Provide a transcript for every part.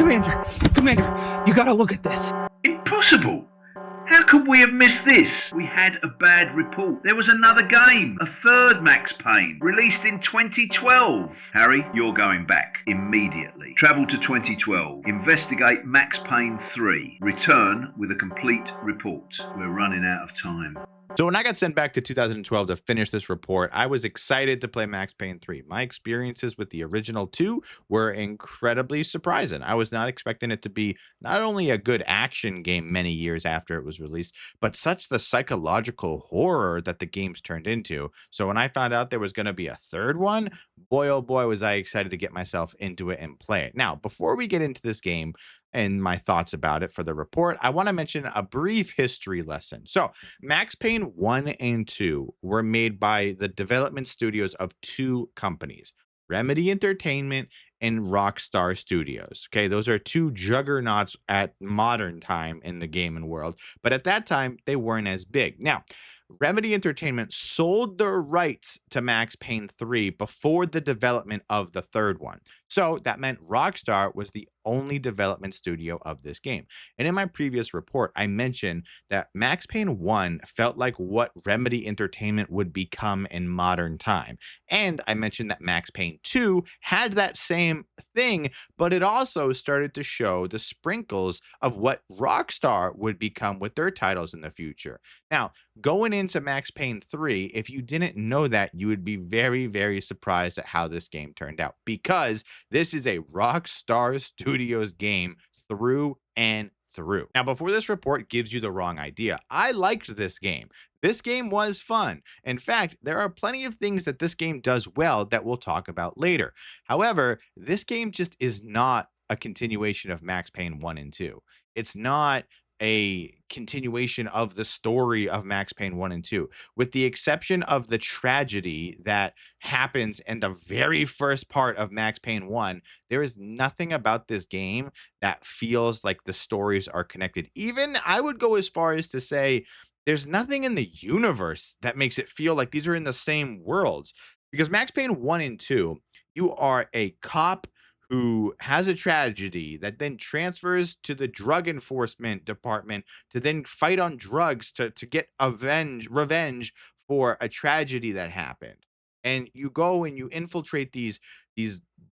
Commander, you gotta look at this. Impossible! How could we have missed this? We had a bad report. There was another game, a third Max Payne, released in 2012. Harry, you're going back immediately. Travel to 2012. Investigate Max Payne 3. Return with a complete report. We're running out of time. So when I got sent back to 2012 to finish this report, I was excited to play Max Payne 3. My experiences with the original 2 were incredibly surprising. I was not expecting it to be not only a good action game many years after it was released, but such the psychological horror that the games turned into. So when I found out there was going to be a third one, boy oh boy was I excited to get myself into it and play it. Now, before we get into this game, and my thoughts about it for the report, I want to mention a brief history lesson. So, Max Payne 1 and 2 were made by the development studios of two companies, Remedy Entertainment and Rockstar Studios. Okay, those are two juggernauts at modern time in the gaming world, but at that time they weren't as big. Now, Remedy Entertainment sold their rights to Max Payne 3 before the development of the third one. So that meant Rockstar was the only development studio of this game. And in my previous report, I mentioned that Max Payne 1 felt like what Remedy Entertainment would become in modern time. And I mentioned that Max Payne 2 had that same thing, but it also started to show the sprinkles of what Rockstar would become with their titles in the future. Now, going into Max Payne 3, if you didn't know that, you would be very, very surprised at how this game turned out, because this is a Rockstar Studios game through and through. Now, before this report gives you the wrong idea, I liked this game. This game was fun. In fact, there are plenty of things that this game does well that we'll talk about later. However, this game just is not a continuation of Max Payne 1 and 2. It's not a continuation of the story of Max Payne 1 and 2, with the exception of the tragedy that happens in the very first part of Max Payne 1. There is nothing about this game that feels like the stories are connected. Even I would go as far as to say there's nothing in the universe that makes it feel like these are in the same worlds, because Max Payne 1 and 2, you are a cop who has a tragedy that then transfers to the drug enforcement department to then fight on drugs to get revenge for a tragedy that happened. And you go and you infiltrate these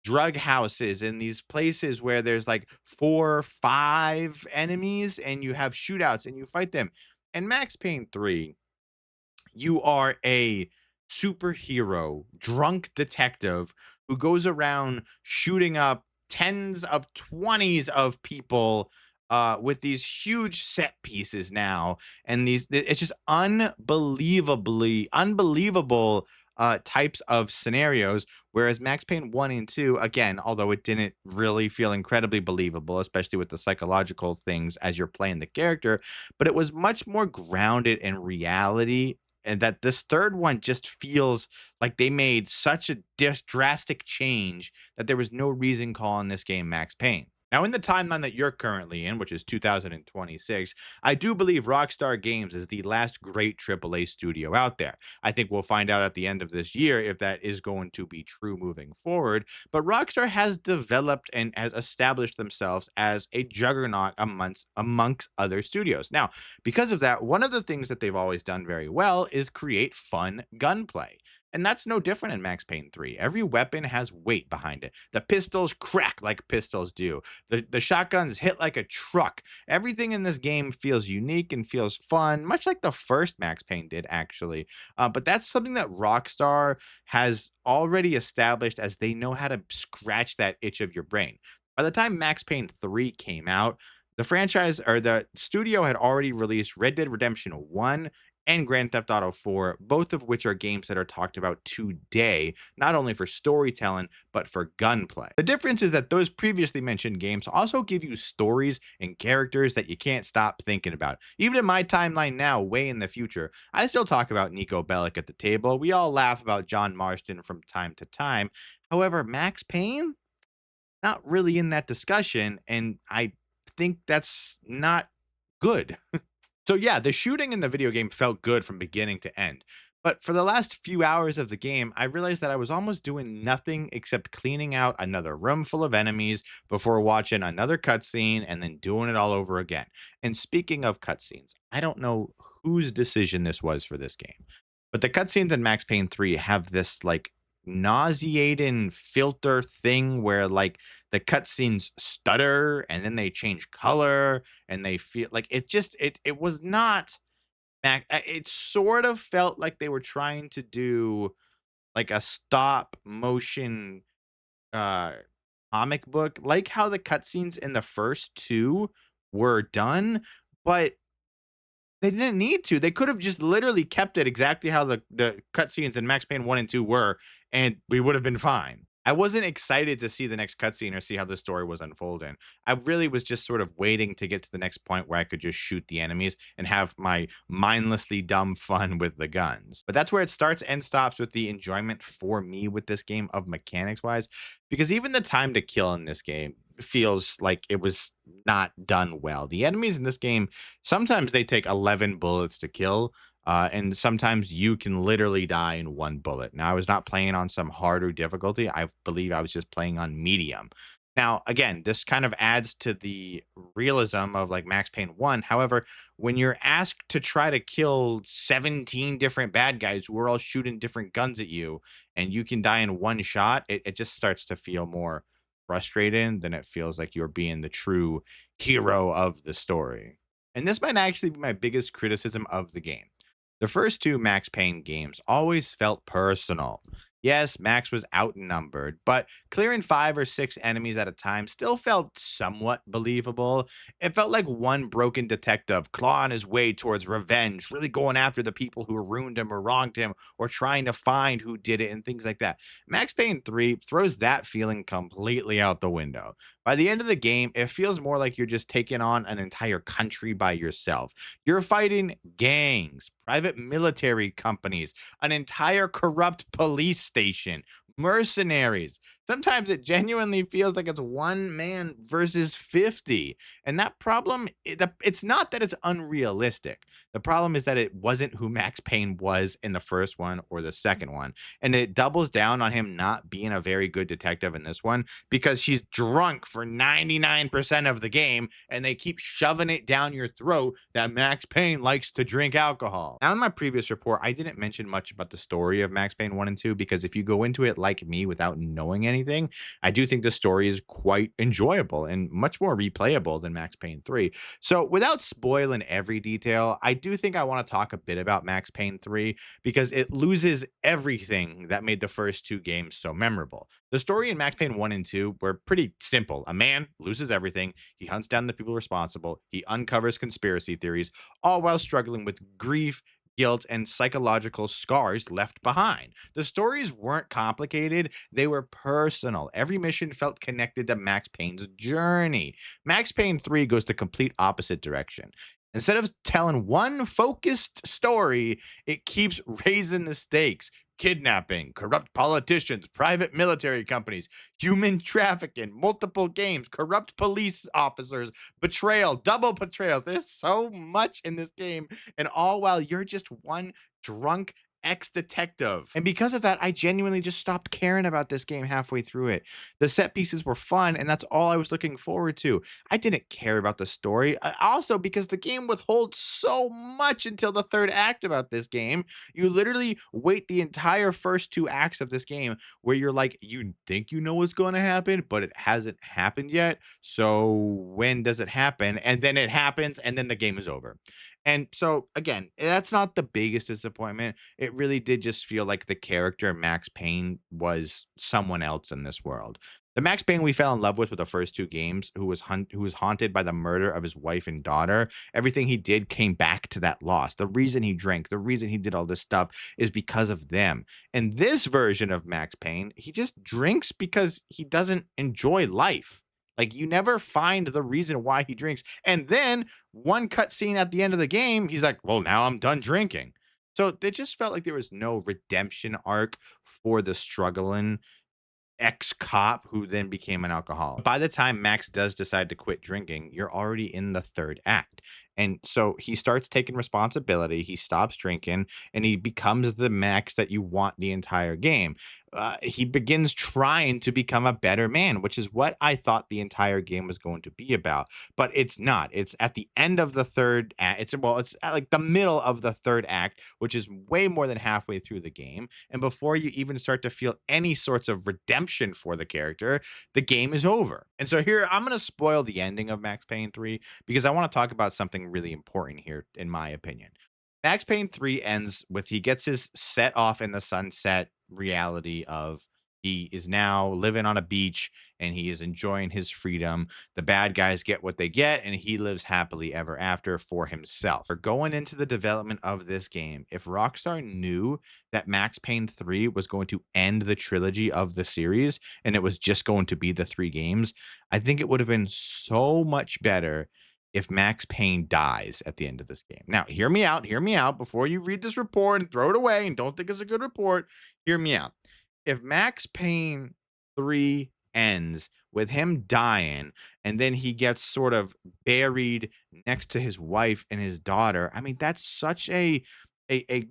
drug houses and these places where there's like 4 or 5 enemies, and you have shootouts and you fight them. And Max Payne 3, you are a superhero drunk detective who goes around shooting up tens of 20s of people with these huge set pieces now, and it's just unbelievable types of scenarios. Whereas Max Payne 1 and 2, again, although it didn't really feel incredibly believable, especially with the psychological things as you're playing the character, but it was much more grounded in reality. And that this third one just feels like they made such a drastic change that there was no reason calling this game Max Payne. Now, in the timeline that you're currently in, which is 2026, I do believe Rockstar Games is the last great AAA studio out there. I think we'll find out at the end of this year if that is going to be true moving forward. But Rockstar has developed and has established themselves as a juggernaut amongst other studios. Now, because of that, one of the things that they've always done very well is create fun gunplay. And that's no different in Max Payne 3. Every weapon has weight behind it. The pistols crack like pistols do. The shotguns hit like a truck. Everything in this game feels unique and feels fun, much like the first Max Payne did, actually. But that's something that Rockstar has already established, as they know how to scratch that itch of your brain. By the time Max Payne 3 came out, the franchise or the studio had already released Red Dead Redemption 1 and Grand Theft Auto 4, both of which are games that are talked about today, not only for storytelling, but for gunplay. The difference is that those previously mentioned games also give you stories and characters that you can't stop thinking about. Even in my timeline now, way in the future, I still talk about Nico Bellic at the table. We all laugh about John Marston from time to time. However, Max Payne, not really in that discussion, and I think that's not good. So yeah, the shooting in the video game felt good from beginning to end. But for the last few hours of the game, I realized that I was almost doing nothing except cleaning out another room full of enemies before watching another cutscene and then doing it all over again. And speaking of cutscenes, I don't know whose decision this was for this game, but the cutscenes in Max Payne 3 have this like nauseating filter thing where like the cutscenes stutter and then they change color and they feel like it was not it sort of felt like they were trying to do like a stop motion uh comic book, like how the cutscenes in the first two were done, but they didn't need to. They could have just literally kept it exactly how the cutscenes in Max Payne 1 and 2 were, and we would have been fine. I wasn't excited to see the next cutscene or see how the story was unfolding. I really was just sort of waiting to get to the next point where I could just shoot the enemies and have my mindlessly dumb fun with the guns. But that's where it starts and stops with the enjoyment for me with this game of mechanics wise, because even the time to kill in this game feels like it was not done well. The enemies in this game, sometimes they take 11 bullets to kill, and sometimes you can literally die in one bullet. Now, I was not playing on some harder difficulty. I believe I was just playing on medium. Now, again, this kind of adds to the realism of like Max Payne 1. However, when you're asked to try to kill 17 different bad guys who are all shooting different guns at you and you can die in one shot, it just starts to feel more frustrating than it feels like you're being the true hero of the story. And this might actually be my biggest criticism of the game. The first two Max Payne games always felt personal. Yes, Max was outnumbered, but clearing 5 or 6 enemies at a time still felt somewhat believable. It felt like one broken detective clawing his way towards revenge, really going after the people who ruined him or wronged him, or trying to find who did it and things like that. Max Payne 3 throws that feeling completely out the window. By the end of the game, it feels more like you're just taking on an entire country by yourself. You're fighting gangs, private military companies, an entire corrupt police station, mercenaries. Sometimes it genuinely feels like it's one man versus 50. And that problem, it's not that it's unrealistic. The problem is that it wasn't who Max Payne was in the first one or the second one. And it doubles down on him not being a very good detective in this one because she's drunk for 99% of the game and they keep shoving it down your throat that Max Payne likes to drink alcohol. Now, in my previous report, I didn't mention much about the story of Max Payne 1 and 2 because if you go into it like me without knowing anything, I do think the story is quite enjoyable and much more replayable than Max Payne 3. So, without spoiling every detail, I do think I want to talk a bit about Max Payne 3 because it loses everything that made the first two games so memorable. The story in Max Payne 1 and 2 were pretty simple. A man loses everything, he hunts down the people responsible, he uncovers conspiracy theories, all while struggling with grief, guilt, and psychological scars left behind. The stories weren't complicated, they were personal. Every mission felt connected to Max Payne's journey. Max Payne 3 goes the complete opposite direction. Instead of telling one focused story, it keeps raising the stakes. Kidnapping, corrupt politicians, private military companies, human trafficking, multiple games, corrupt police officers, betrayal, double betrayals. There's so much in this game, and all while you're just one drunk ex detective. And because of that, I genuinely just stopped caring about this game halfway through it. The set pieces were fun, and that's all I was looking forward to. I didn't care about the story. Also, because the game withholds so much until the third act about this game, you literally wait the entire first two acts of this game where you're like, you think you know what's going to happen, but it hasn't happened yet. So when does it happen? And then it happens, and then the game is over. And so, again, that's not the biggest disappointment. It really did just feel like the character Max Payne was someone else in this world. The Max Payne we fell in love with the first two games, who was haunted by the murder of his wife and daughter. Everything he did came back to that loss. The reason he drank, the reason he did all this stuff is because of them. And this version of Max Payne, he just drinks because he doesn't enjoy life. Like you never find the reason why he drinks. And then one cutscene at the end of the game, he's like, "Well, now I'm done drinking." So it just felt like there was no redemption arc for the struggling ex-cop who then became an alcoholic. By the time Max does decide to quit drinking, you're already in the third act. And so he starts taking responsibility, he stops drinking, and he becomes the Max that you want the entire game. He begins trying to become a better man, which is what I thought the entire game was going to be about. But it's not. It's at the end of the third act. It's at like the middle of the third act, which is way more than halfway through the game. And before you even start to feel any sorts of redemption for the character, the game is over. And so here I'm going to spoil the ending of Max Payne 3 because I want to talk about something really important here, in my opinion. Max Payne 3 ends with he gets his set off in the sunset reality of he is now living on a beach and he is enjoying his freedom. The bad guys get what they get and he lives happily ever after for himself. For going into the development of this game, if Rockstar knew that Max Payne 3 was going to end the trilogy of the series and it was just going to be the three games, I think it would have been so much better if Max Payne dies at the end of this game. Now, hear me out before you read this report and throw it away and don't think it's a good report. Hear me out. If Max Payne 3 ends with him dying and then he gets sort of buried next to his wife and his daughter, I mean, that's such a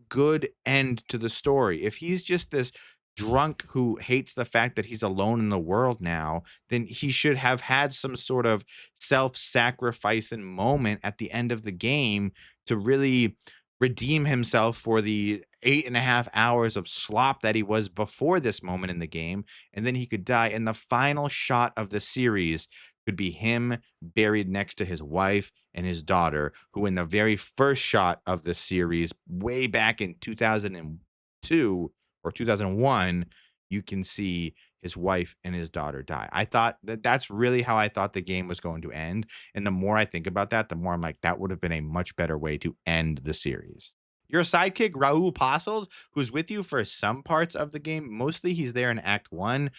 good end to the story. If he's just this drunk who hates the fact that he's alone in the world now, then he should have had some sort of self-sacrificing moment at the end of the game to really redeem himself for the 8.5 hours of slop that he was before this moment in the game. And then he could die. And the final shot of the series could be him buried next to his wife and his daughter, who in the very first shot of the series, way back in 2002 or 2001, you can see his wife and his daughter die. I thought that that's really how I thought the game was going to end. And the more I think about that, the more I'm like, that would have been a much better way to end the series. Your sidekick, Raul Apostles, who's with you for some parts of the game, mostly he's there in Act 1.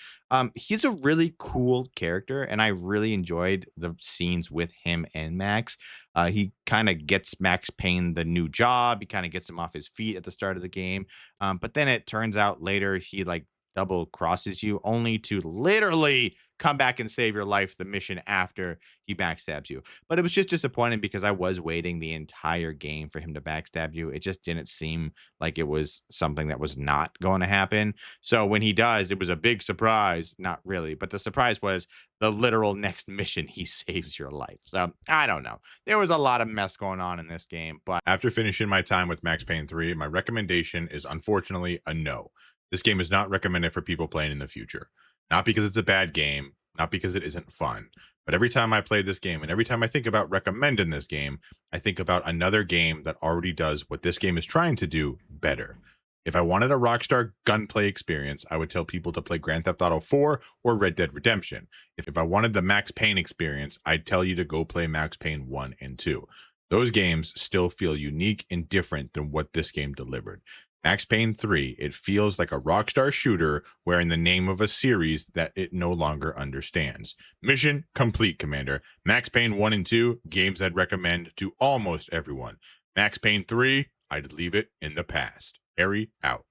He's a really cool character, and I really enjoyed the scenes with him and Max. He kind of gets Max Payne the new job. He kind of gets him off his feet at the start of the game. But then it turns out later he like double crosses you only to literally come back and save your life the mission after he backstabs you. But it was just disappointing because I was waiting the entire game for him to backstab you. It just didn't seem like it was something that was not going to happen. So when he does, it was a big surprise. Not really, but the surprise was the literal next mission, he saves your life. So I don't know. There was a lot of mess going on in this game, but After finishing my time with Max Payne 3, my recommendation is unfortunately a no. This game is not recommended for people playing in the future. Not because it's a bad game, not because it isn't fun, but every time I play this game and every time I think about recommending this game, I think about another game that already does what this game is trying to do better. If I wanted a Rockstar gunplay experience, I would tell people to play Grand Theft Auto 4 or Red Dead Redemption. If I wanted the Max Payne experience, I'd tell you to go play Max Payne 1 and 2. Those games still feel unique and different than what this game delivered. Max Payne 3, it feels like a Rockstar shooter wearing the name of a series that it no longer understands. Mission complete, Commander. Max Payne 1 and 2, games I'd recommend to almost everyone. Max Payne 3, I'd leave it in the past. Harry out.